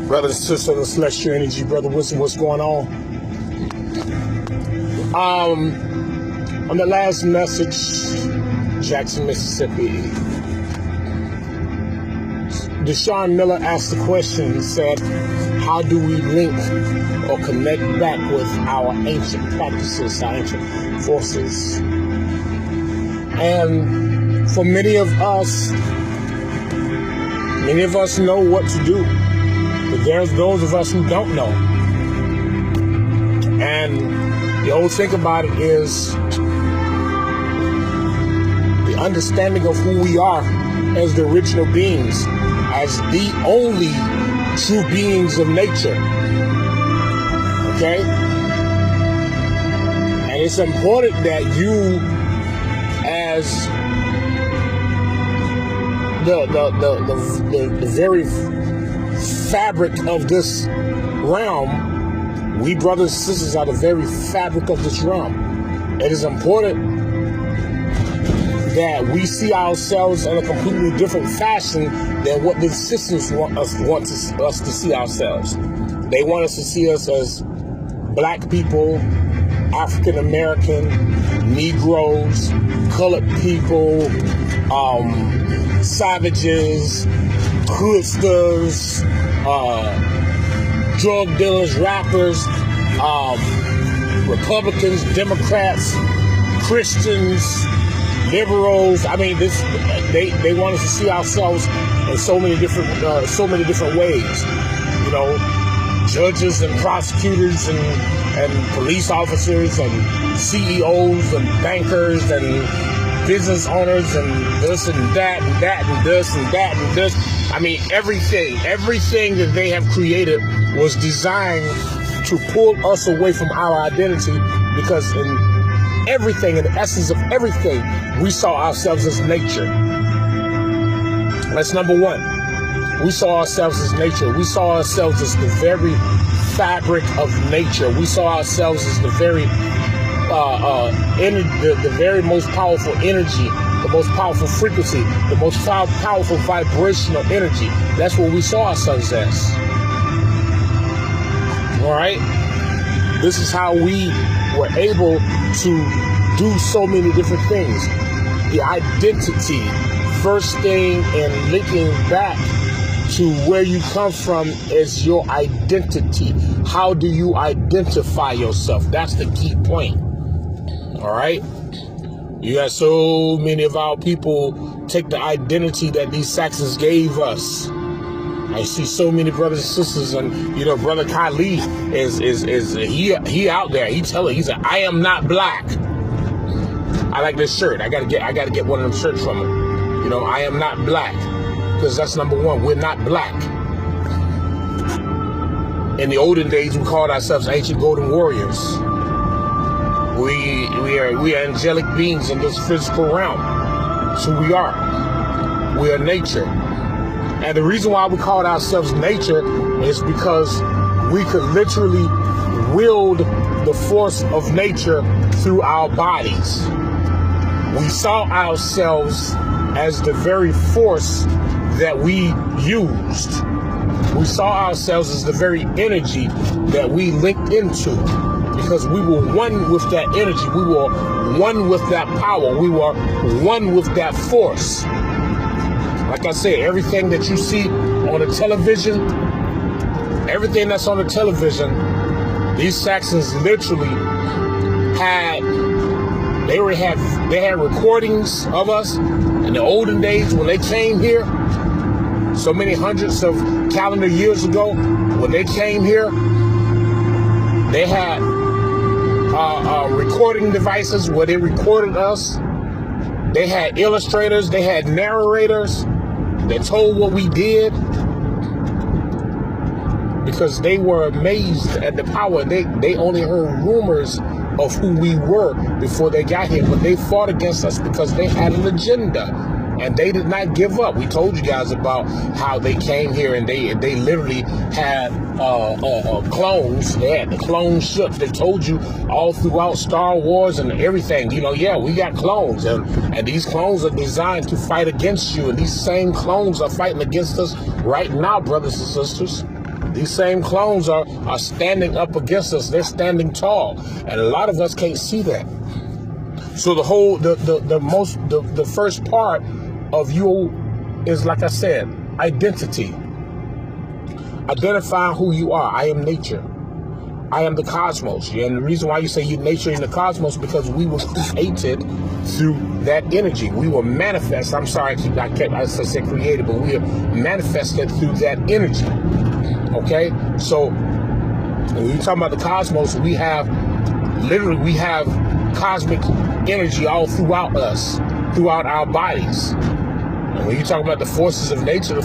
Brothers and sisters of the Celestial Energy, Brother Wisdom, what's going on? On the last message, Jackson, Mississippi, Deshaun Miller asked the question and said, how do we link or connect back with our ancient practices, our ancient forces? And for many of us know what to do. But there's those of us who don't know. And the whole thing about it is the understanding of who we are as the original beings, as the only true beings of nature. Okay? And it's important that you, as the very fabric of this realm, we brothers and sisters are the very fabric of this realm. It is important that we see ourselves in a completely different fashion than what the systems want us to see ourselves. They want us to see us as black people, African American, Negroes, colored people, savages, hoodsters, drug dealers, rappers, Republicans, Democrats, Christians, liberals. I mean, they want us to see ourselves in so many different ways. You know, judges and prosecutors and police officers and CEOs and bankers and business owners and this and that and that and this and that and this. I mean, everything that they have created was designed to pull us away from our identity, because in everything, in the essence of everything, we saw ourselves as nature. That's number one. We saw ourselves as nature. We saw ourselves as the very fabric of nature. We saw ourselves as the very the very most powerful energy, the most powerful frequency, the most powerful vibrational energy. That's what we saw ourselves as. All right? This is how we were able to do so many different things. The identity, first thing, and linking back to where you come from is your identity. How do you identify yourself? That's the key point. All right? You got so many of our people take the identity that these Saxons gave us. I see so many brothers and sisters, and you know, Brother Kali is he out there. He said, I am not black. I like this shirt. I gotta get one of them shirts from him. You know, I am not black. Because that's number one. We're not black. In the olden days, we called ourselves ancient golden warriors. We are angelic beings in this physical realm. That's who we are. We are nature. And the reason why we called ourselves nature is because we could literally wield the force of nature through our bodies. We saw ourselves as the very force that we used. We saw ourselves as the very energy that we linked into, because we were one with that energy. We were one with that power. We were one with that force. Like I said, everything that you see on the television, everything that's on the television, these Saxons literally had recordings of us in the olden days when they came here. So many hundreds of calendar years ago, when they came here, they had recording devices where they recorded us. They had illustrators, they had narrators that told what we did, because they were amazed at the power. They only heard rumors of who we were before they got here, but they fought against us because they had an agenda. And they did not give up. We told you guys about how they came here and they literally had clones. They had the clone ships. They told you all throughout Star Wars and everything, you know, yeah, we got clones. And these clones are designed to fight against you. And these same clones are fighting against us right now, brothers and sisters. These same clones are standing up against us. They're standing tall, and a lot of us can't see that. So the first part of you is, like I said, identity. Identify who you are. I am nature. I am the cosmos. And the reason why you say you're nature in the cosmos, because we were created through that energy. We were manifest. I'm sorry, I said created, but we are manifested through that energy. Okay? So when you talk about the cosmos, we have cosmic energy all throughout us, throughout our bodies. And when you talk about the forces of nature are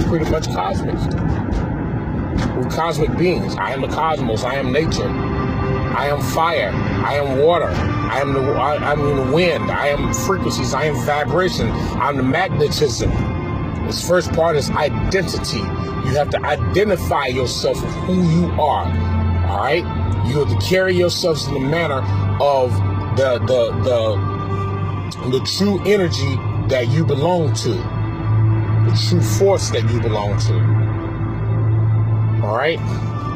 pretty much cosmic. We're cosmic beings. I am the cosmos. I am nature. I am fire. I am water. I'm the wind. I am frequencies. I am vibration. I'm the magnetism. This first part is identity. You have to identify yourself with who you are. All right? You have to carry yourselves in the manner of the true energy that you belong to. The true force that you belong to. All right,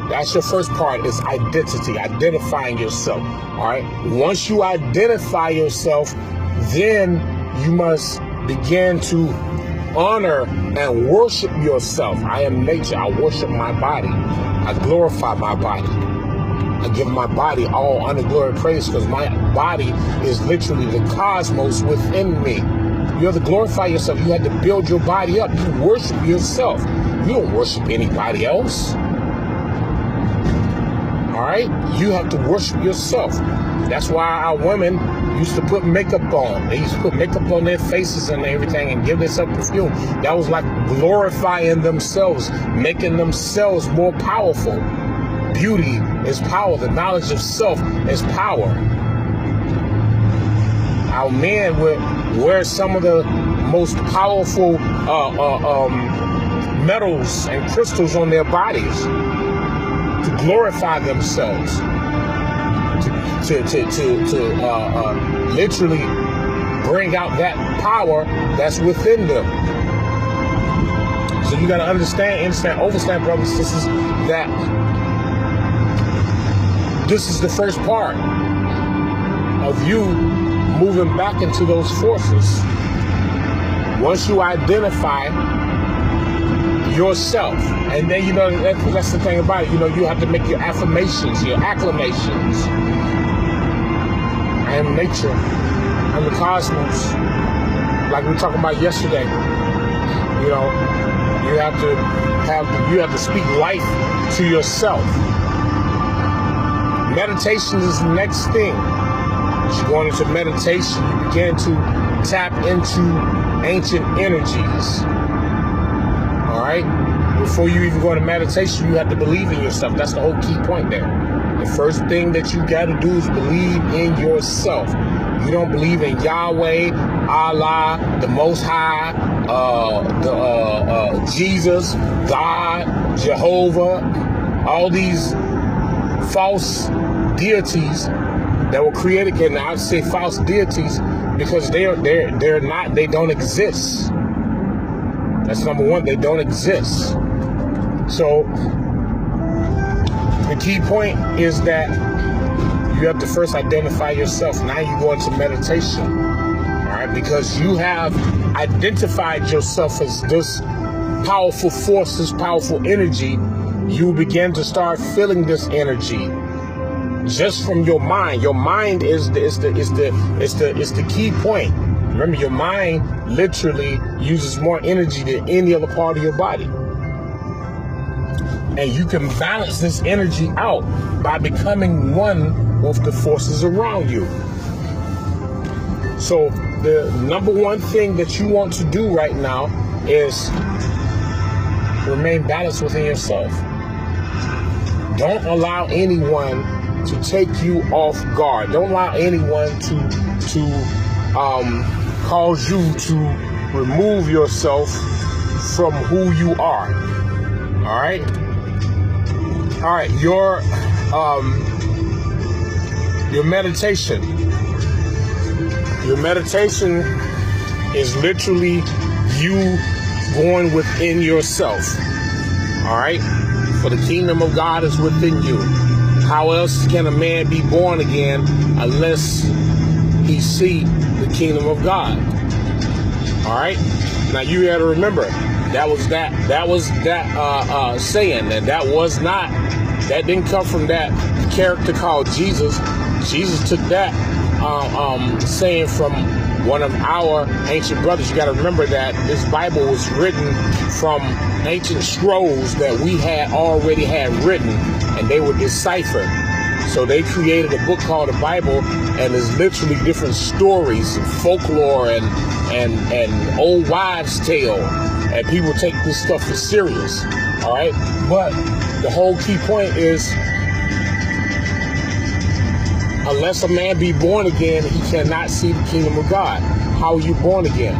that's your first part, is identity, identifying yourself. All right, once you identify yourself, then you must begin to honor and worship yourself. I am nature. I worship my body. I glorify my body. I give my body all honor, glory, praise, because my body is literally the cosmos within me. You have to glorify yourself. You have to build your body up. You worship yourself. You don't worship anybody else. All right? You have to worship yourself. That's why our women used to put makeup on. They used to put makeup on their faces and everything and give themselves perfume. That was like glorifying themselves, making themselves more powerful. Beauty is power. The knowledge of self is power. Our men would wear some of the most powerful metals and crystals on their bodies to glorify themselves, to literally bring out that power that's within them. So you got to understand, brothers, this is the first part of you moving back into those forces. Once you identify yourself, and then, you know, that's the thing about it, you know, you have to make your affirmations, your acclamations. I am nature. I'm the cosmos. Like we were talking about yesterday. You know, you have to speak life to yourself. Meditation is the next thing. As you go into meditation, you begin to tap into ancient energies. All right? Before you even go into meditation, you have to believe in yourself. That's the whole key point there. The first thing that you got to do is believe in yourself. You don't believe in Yahweh, Allah, the Most High, Jesus, God, Jehovah, all these false deities that were created. And I would say false deities because they don't exist. That's number one. They don't exist. So the key point is that you have to first identify yourself. Now you go into meditation, all right? Because you have identified yourself as this powerful force, this powerful energy. You begin to start feeling this energy just from your mind. Your mind is the key point. Remember, your mind literally uses more energy than any other part of your body. And you can balance this energy out by becoming one with the forces around you. So the number one thing that you want to do right now is remain balanced within yourself. Don't allow anyone to take you off guard. Don't allow anyone to cause you to remove yourself from who you are. All right? All right, your meditation. Your meditation is literally you going within yourself. All right? For the kingdom of God is within you. How else can a man be born again unless he see the kingdom of God? All right? Now you got to remember, that was that saying, and that didn't come from that character called Jesus. Jesus took that saying from one of our ancient brothers. You got to remember that this Bible was written from ancient scrolls that we had already had written, and they were deciphered. So they created a book called the Bible, and there's literally different stories, folklore, and old wives' tale, and people take this stuff for serious. All right, but the whole key point is, unless a man be born again, he cannot see the kingdom of God. How are you born again?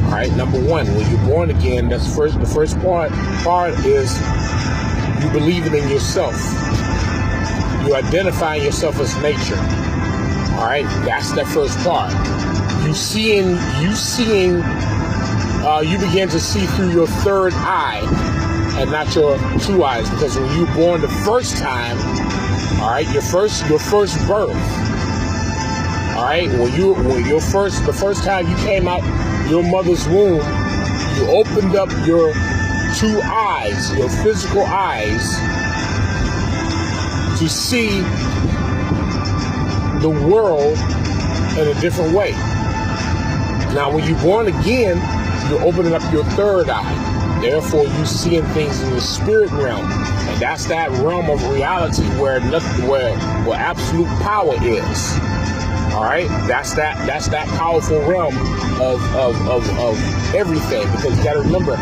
All right, number one, when you're born again, the first part is you believing in yourself. You identifying yourself as nature. All right, that's the first part. You begin to see through your third eye and not your two eyes, because when you were born the first time, all right, your first birth, all right, the first time you came out your mother's womb, you opened up your two eyes, your physical eyes, to see the world in a different way. Now, when you're born again, you're opening up your third eye. Therefore, you're seeing things in the spirit realm, and that's that realm of reality where absolute power is. All right, that's that powerful realm of everything. Because you got to remember,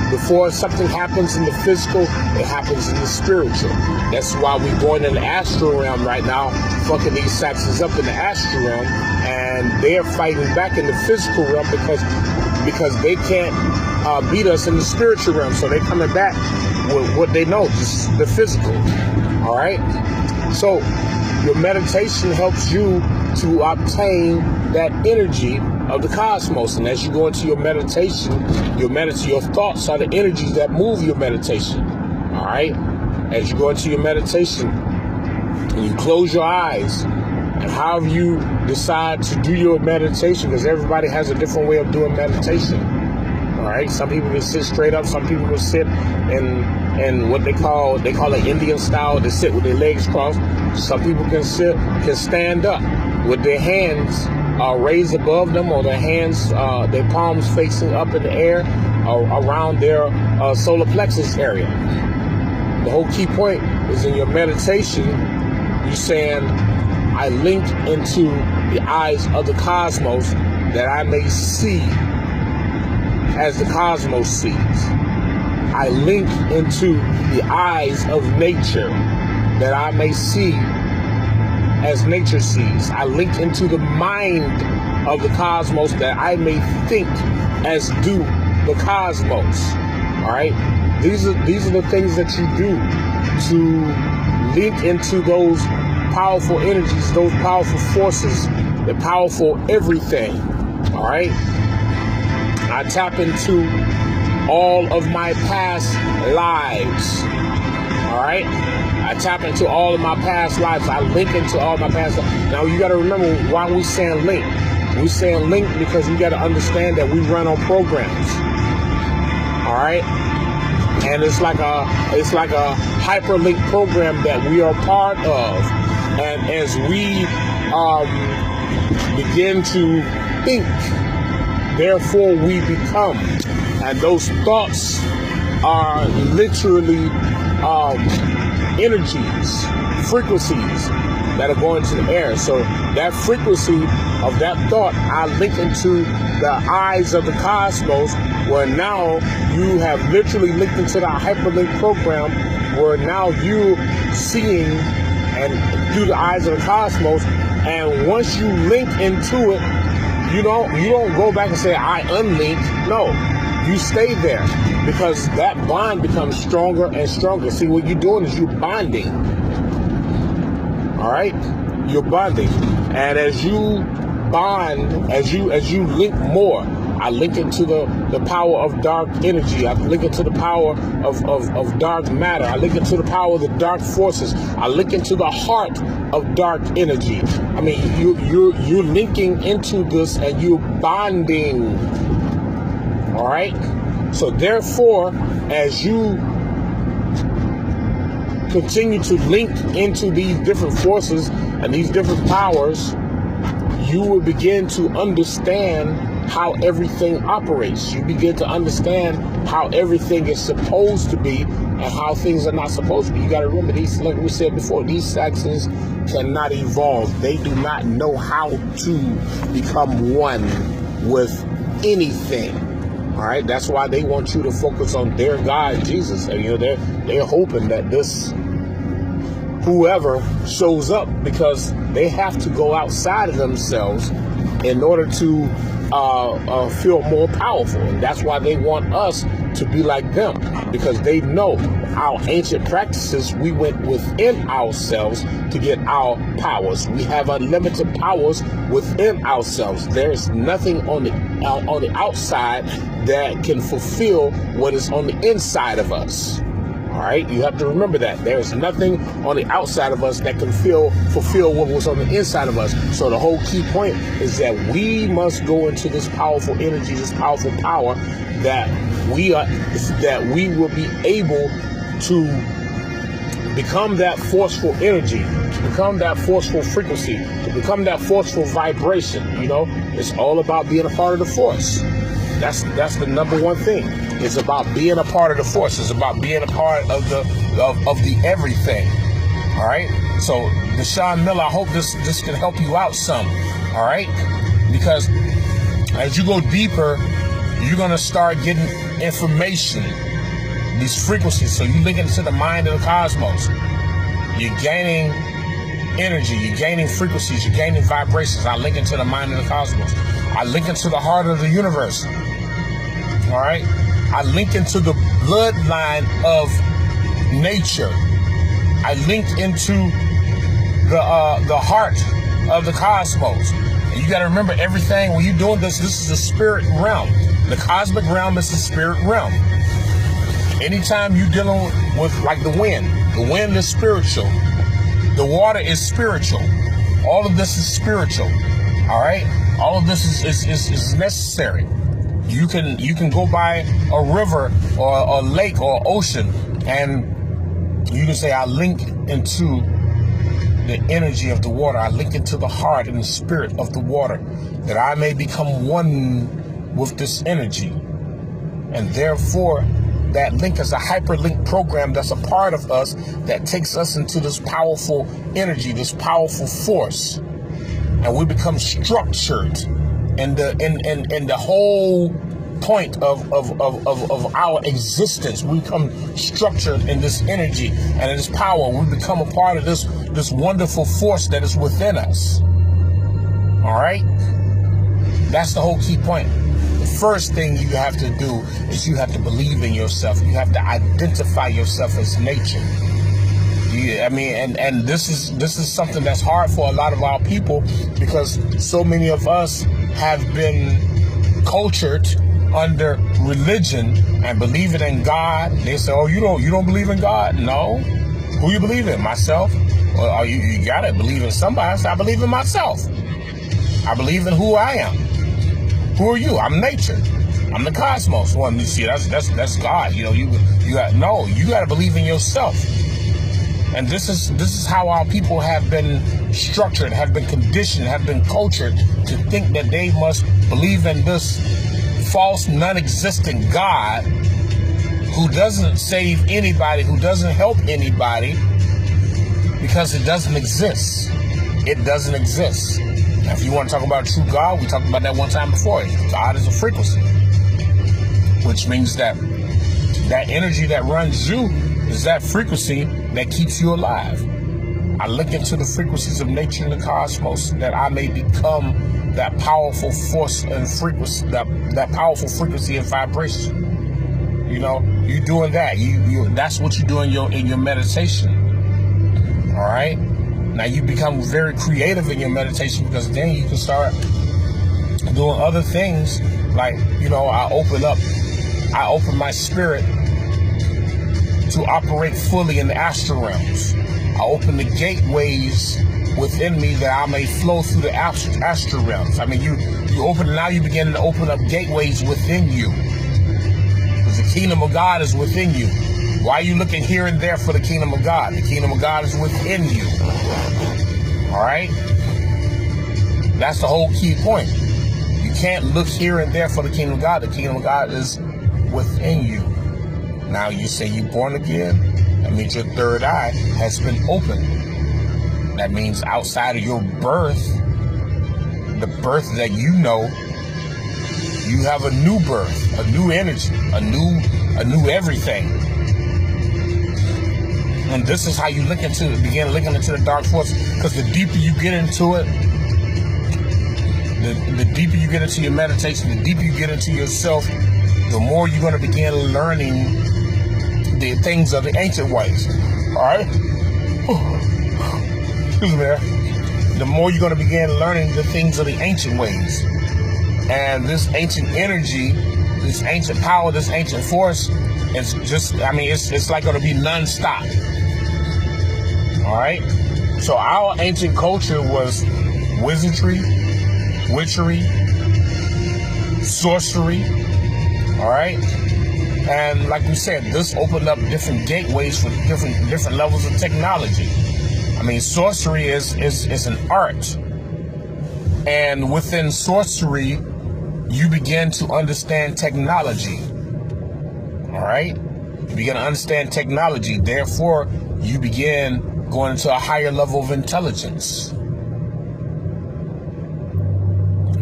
before something happens in the physical, it happens in the spiritual. That's why we're going in the astral realm right now, fucking these Saxons up in the astral realm, and they're fighting back in the physical realm because they can't beat us in the spiritual realm. So they're coming back with what they know, just the physical. All right. So your meditation helps you to obtain that energy of the cosmos, and as you go into your meditation, your thoughts are the energies that move your meditation. All right, as you go into your meditation, and you close your eyes, and however you decide to do your meditation, because everybody has a different way of doing meditation. All right, some people can sit straight up, some people can sit in what they call it Indian style. They sit with their legs crossed. Some people can stand up with their hands raised above them, or their hands, their palms facing up in the air, around their solar plexus area. The whole key point is in your meditation, you're saying, I link into the eyes of the cosmos that I may see as the cosmos sees. I link into the eyes of nature that I may see as nature sees. I link into the mind of the cosmos that I may think as do the cosmos. All right, these are the things that you do to link into those powerful energies, those powerful forces, the powerful everything. All right, I tap into all of my past lives. All right, I tap into all of my past lives. I link into all my past lives. Now, you got to remember why we saying link. We saying link because we got to understand that we run on programs. All right, and it's like a hyperlink program that we are part of. And as we begin to think, therefore we become. And those thoughts are literally energies, frequencies that are going to the air. So that frequency of that thought, I link into the eyes of the cosmos, where now you have literally linked into the hyperlink program, where now you seeing and through the eyes of the cosmos. And once you link into it, you don't go back and say I unlink. No, you stay there, because that bond becomes stronger and stronger. See, what you're doing is you're bonding. All right, you're bonding, and as you bond, as you link more, I link into the power of dark energy. I link into the power of dark matter. I link into the power of the dark forces. I link into the heart of dark energy. I mean, you're linking into this and you're bonding. All right. So therefore, as you continue to link into these different forces and these different powers, you will begin to understand how everything operates. You begin to understand how everything is supposed to be and how things are not supposed to be. You got to remember, these, like we said before, these Saxons cannot evolve. They do not know how to become one with anything. All right, that's why they want you to focus on their God, Jesus. And, you know, they're hoping that this whoever shows up, because they have to go outside of themselves in order to feel more powerful. And that's why they want us to be like them, because they know our ancient practices. We went within ourselves to get our powers. We have unlimited powers within ourselves. There's nothing on the outside that can fulfill what is on the inside of us. All right, you have to remember that there's nothing on the outside of us that can fulfill what was on the inside of us. So the whole key point is that we must go into this powerful energy, this powerful power, that we will be able to become that forceful energy, to become that forceful frequency, to become that forceful vibration. You know, it's all about being a part of the force. That's the number one thing. It's about being a part of the force. It's about being a part of the everything. All right. So, Deshaun Miller, I hope this can help you out some. All right, because as you go deeper, you're gonna start getting information, these frequencies. So you link into the mind of the cosmos. You're gaining energy. You're gaining frequencies. You're gaining vibrations. I link into the mind of the cosmos. I link into the heart of the universe. All right. I link into the bloodline of nature. I link into the heart of the cosmos. And you got to remember, everything when you're doing this is the spirit realm. The cosmic realm is the spirit realm. Anytime you're dealing with like the wind is spiritual. The water is spiritual. All of this is spiritual. All right. All of this is necessary. You can go by a river or a lake or ocean, and you can say, I link into the energy of the water. I link into the heart and the spirit of the water, that I may become one with this energy. And therefore, that link is a hyperlink program that's a part of us that takes us into this powerful energy, this powerful force. And we become structured. And the whole point of our existence, we become structured in this energy and in this power. We become a part of this wonderful force that is within us. All right? That's the whole key point. The first thing you have to do is you have to believe in yourself. You have to identify yourself as nature. I mean, and this is something that's hard for a lot of our people, because so many of us have been cultured under religion and believing in God. They say, "Oh, you don't believe in God?" No. Who you believe in? Myself? Well, you gotta believe in somebody. I say, I believe in myself. I believe in who I am. Who are you? I'm nature. I'm the cosmos. Well, you see, that's God. You know, you gotta believe in yourself. And this is how our people have been structured, have been conditioned, have been cultured to think that they must believe in this false, non-existent God who doesn't save anybody, who doesn't help anybody, because it doesn't exist. It doesn't exist. Now, if you want to talk about true God, we talked about that one time before. God is a frequency, which means that energy that runs you is that frequency that keeps you alive. I look into the frequencies of nature and the cosmos, that I may become that powerful force and frequency, that powerful frequency and vibration. You know, you doing that. You that's what you do in your meditation. All right. Now you become very creative in your meditation, because then you can start doing other things, like, I open my spirit to operate fully in the astral realms. I open the gateways within me that I may flow through the astral realms. I mean, you begin to open up gateways within you, because the kingdom of God is within you. Why are you looking here and there for the kingdom of God? The kingdom of God is within you. All right? That's the whole key point. You can't look here and there for the kingdom of God. The kingdom of God is within you. Now you say you're born again. That means your third eye has been opened. That means outside of your birth, the birth that you know, you have a new birth, a new energy, a new everything. And this is how you begin looking into the dark force, because the deeper you get into it, the deeper you get into your meditation, the deeper you get into yourself, the more you're going to begin learning the things of the ancient ways. All right? Excuse me there. The more you're going to begin learning the things of the ancient ways. And this ancient energy, this ancient power, this ancient force, it's just, it's like going to be non-stop. All right? So our ancient culture was wizardry, witchery, sorcery. All right? And like we said, this opened up different gateways for different levels of technology. I mean, sorcery is an art. And within sorcery, you begin to understand technology. All right? You begin to understand technology. Therefore, you begin going into a higher level of intelligence.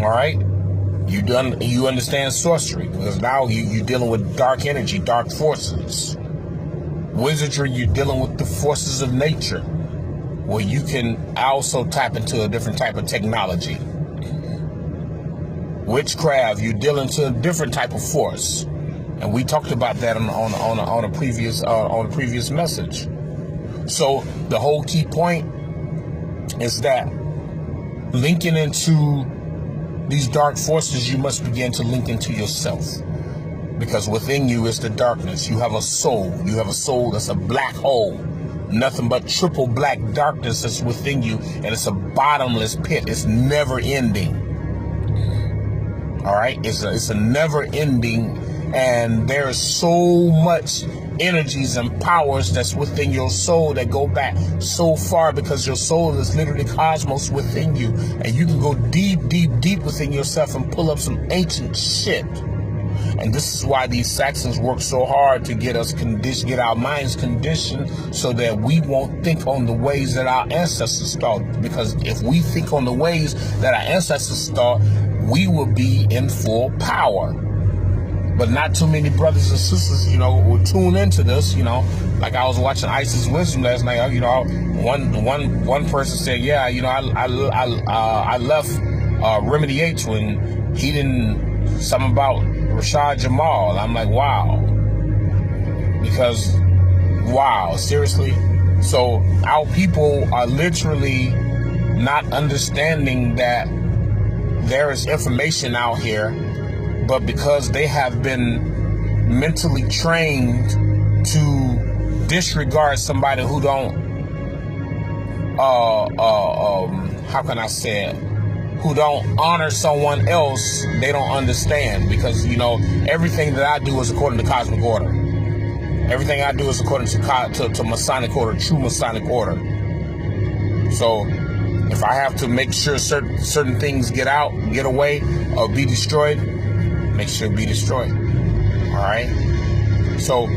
All right? You understand sorcery, because now you're dealing with dark energy, dark forces. Wizardry, you're dealing with the forces of nature, where you can also tap into a different type of technology. Witchcraft, you're dealing to a different type of force, and we talked about that on a previous message. So the whole key point is that linking into these dark forces, you must begin to link into yourself, because within you is the darkness. You have a soul. You have a soul that's a black hole. Nothing but triple black darkness that's within you, and it's a bottomless pit. It's never ending. All right? It's a never ending, and there is so much energies and powers that's within your soul that go back so far, because your soul is literally cosmos within you, and you can go deep within yourself and pull up some ancient shit. And this is why these Saxons work so hard to get get our minds conditioned, so that we won't think on the ways that our ancestors thought. Because if we think on the ways that our ancestors thought, we will be in full power. But not too many brothers and sisters, will tune into this. Like I was watching Isis Wisdom last night. One person said, "Yeah, I left Remedy H when he didn't something about Rashad Jamal." I'm like, wow, because wow, seriously. So our people are literally not understanding that there is information out here. But because they have been mentally trained to disregard somebody who don't, how can I say it? Who don't honor someone else, they don't understand. Because, everything that I do is according to cosmic order. Everything I do is according to Masonic order, true Masonic order. So if I have to make sure certain things get out, get away, or be destroyed, make sure it be destroyed. All right? So,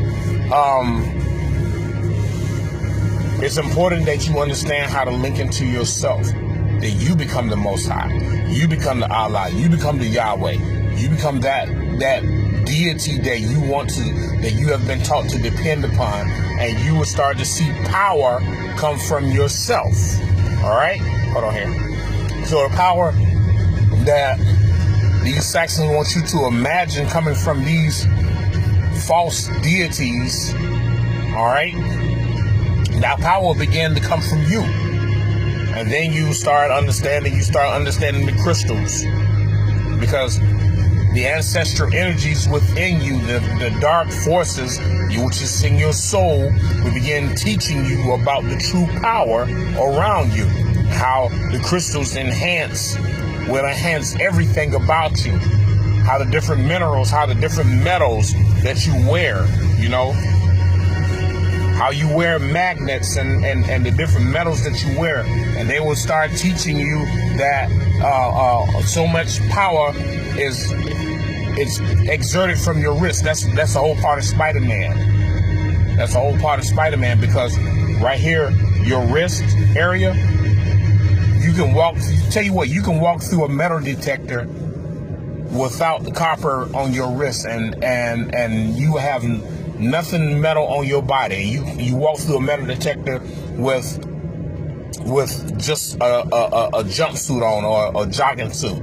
it's important that you understand how to link into yourself. That you become the Most High. You become the Allah. You become the Yahweh. You become that deity that you have been taught to depend upon. And you will start to see power come from yourself. All right? Hold on here. So the power that these Saxons want you to imagine coming from these false deities, all right? That power will begin to come from you. And then you start understanding the crystals. because the ancestral energies within you, the dark forces, which is in your soul, will begin teaching you about the true power around you. How the crystals will enhance everything about you. How the different minerals, how the different metals that you wear, how you wear magnets and the different metals that you wear. And they will start teaching you that so much power is exerted from your wrist. That's the whole part of Spider-Man. That's the whole part of Spider-Man, because right here, your wrist area, you can walk through a metal detector without the copper on your wrist, and you have nothing metal on your body. You walk through a metal detector with just a jumpsuit on, or a jogging suit.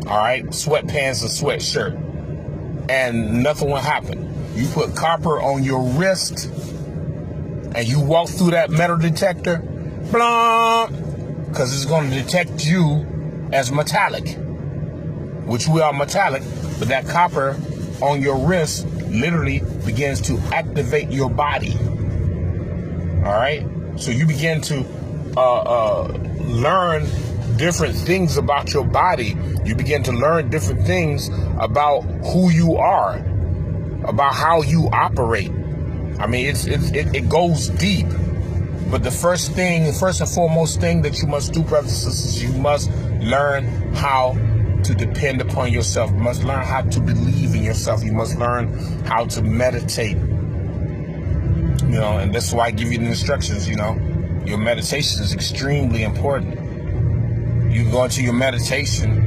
All right, sweatpants or sweatshirt, and nothing will happen. You put copper on your wrist, and you walk through that metal detector, blah, because it's going to detect you as metallic, which we are metallic, but that copper on your wrist literally begins to activate your body. All right, so you begin to learn different things about your body. You begin to learn different things about who you are, about how you operate. I mean, it goes deep. But the first and foremost thing that you must do, brothers and sisters, you must learn how to depend upon yourself. You must learn how to believe in yourself. You must learn how to meditate. And that's why I give you the instructions. Your meditation is extremely important. You can go into your meditation,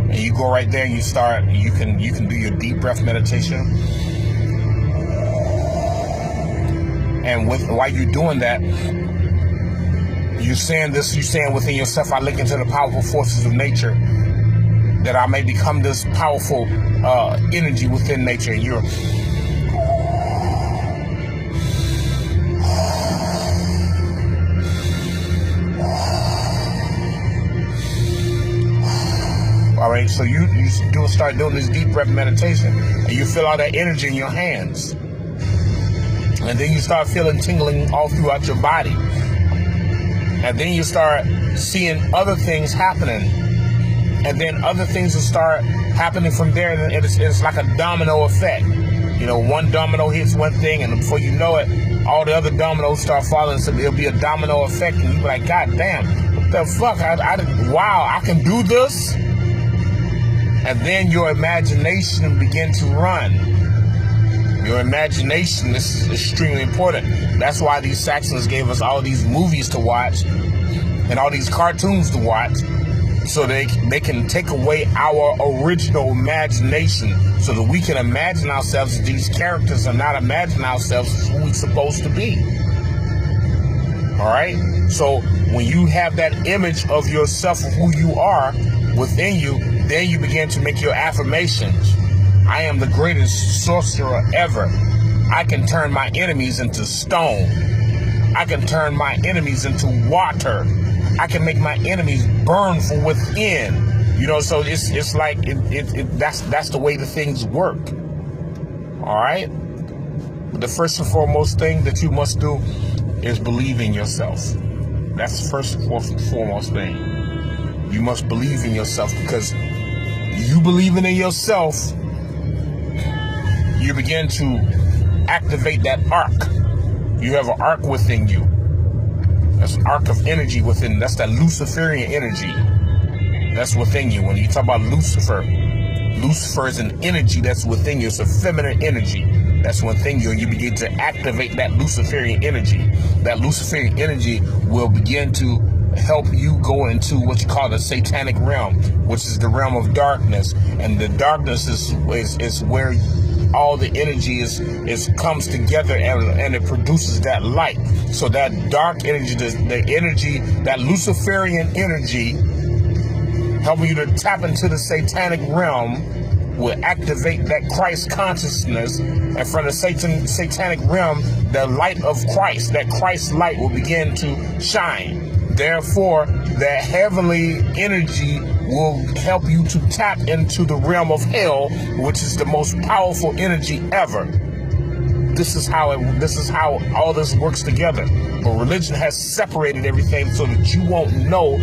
and you go right there and you start. You can do your deep breath meditation, and while you're doing that, you're saying within yourself, I look into the powerful forces of nature, that I may become this powerful energy within nature. And you're all right, so you start doing this deep breath meditation, and you feel all that energy in your hands, and then you start feeling tingling all throughout your body, and then you start seeing other things happening, and then other things will start happening from there, and it's like a domino effect. One domino hits one thing, and before you know it, all the other dominoes start falling, so it'll be a domino effect, and you'll be like, God damn, what the fuck, wow, I can do this? And then your imagination begin to run. Your imagination is extremely important. That's why these Saxons gave us all these movies to watch and all these cartoons to watch, so they can take away our original imagination, so that we can imagine ourselves as these characters and not imagine ourselves as who we're supposed to be. All right? So when you have that image of yourself, of who you are within you, then you begin to make your affirmations. I am the greatest sorcerer ever. I can turn my enemies into stone. I can turn my enemies into water. I can make my enemies burn from within. So it's like that's the way the things work. All right. But the first and foremost thing that you must do is believe in yourself. That's the first and foremost thing. You must believe in yourself, because you believing in yourself, you begin to activate that arc. You have an arc within you. That's an arc of energy within. That's that Luciferian energy. That's within you. When you talk about Lucifer, Lucifer is an energy that's within you. It's a feminine energy that's within you, and you begin to activate that Luciferian energy. That Luciferian energy will begin to help you go into what you call the satanic realm, which is the realm of darkness. And the darkness is where all the energy is comes together, and it produces that light. So that dark energy, the energy, that Luciferian energy, helping you to tap into the satanic realm, will activate that Christ consciousness, and from the satanic realm, the light of Christ, that Christ light will begin to shine. Therefore, that heavenly energy will help you to tap into the realm of hell, which is the most powerful energy ever. This is how all this works together. But religion has separated everything so that you won't know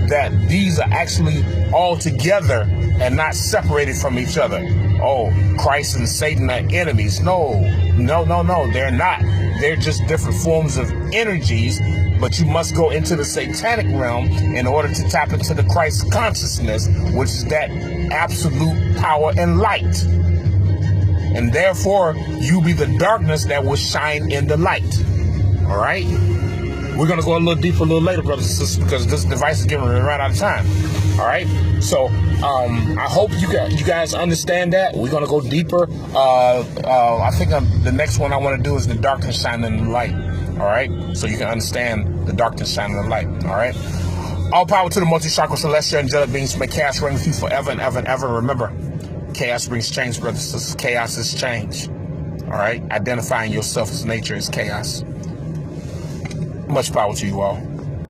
that these are actually all together and not separated from each other. Oh, Christ and Satan are enemies. No, they're not. They're just different forms of energies, but you must go into the satanic realm in order to tap into the Christ consciousness, which is that absolute power and light. And therefore, you be the darkness that will shine in the light. All right? We're going to go a little deeper a little later, brothers and sisters, because this device is getting ready to run out of time. All right? So, I hope you guys understand that. We're going to go deeper. I think the next one I want to do is the darkness shining in the light. All right? So you can understand the darkness shining in the light. All right? All power to the multi-chakra celestial angelic beings. May chaos reign with you forever and ever and ever. Remember, chaos brings change, brothers and sisters. Chaos is change. All right? Identifying yourself as nature is chaos. Much power to you all.